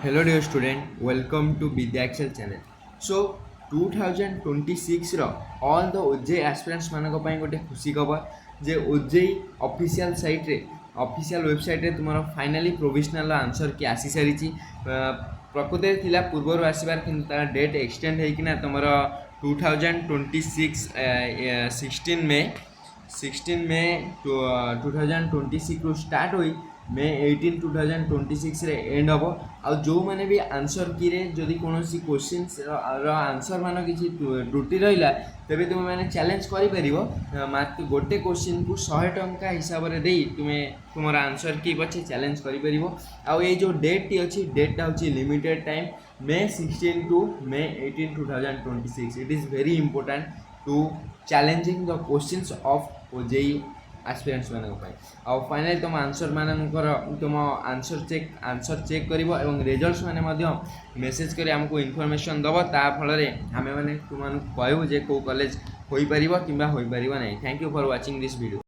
Hello dear student, welcome to Vidya Excel channel. So 2026 ର all the OJEE aspirants ମାନଙ୍କ ପାଇଁ ଗୋଟେ ଖୁସି ଖବର ଯେ OJEE ଅଫିସିଆଲ ସାଇଟ୍ରେ ଅଫିସିଆଲ ୱେବସାଇଟ୍ରେ ତୁମର ଫାଇନାଲି ପ୍ରୋଭିଜନାଲ ଆନ୍ସର କି ଆସି ସାରିଛି। ପ୍ରକୃତରେ ଥିଲା ପୂର୍ବରୁ ଆସିବାର କିନ୍ତୁ ତାର ଡେଟ୍ ଏକ୍ସଟେଣ୍ଡ ହେଇକିନା ତୁମର 2026 16 ମେ 2026 ରୁ ଷ୍ଟାର୍ଟ ହୋଇ मे 18 2026 रे एंड हम आ जो मैंने भी आंसर की रे जदि कौन क्वेश्चन आंसर मान किसी त्रुटि रहा तेरे तुम मैंने चैलेंज कर मात्र गोटे क्वेश्चन को 100 टंका हिसाब से दे तुम्हें तुम आंसर की पछे चैलेंज कर जो डेट टी अच्छी डेटा हूँ limited time May 16 to May 18 2026 it is very important to challenging the questions of OJEE aspirants मानक फाइनली तुम आंसर मानकर तुम आंसर चेक कर रिजल्ट्स मैंने मेसेज कर आमको इनफॉरमेशन दब ता फल आम मैंने तुम कहूँ जे कौ कॉलेज हो पार कि हो पार ना। Thank you for watching this video.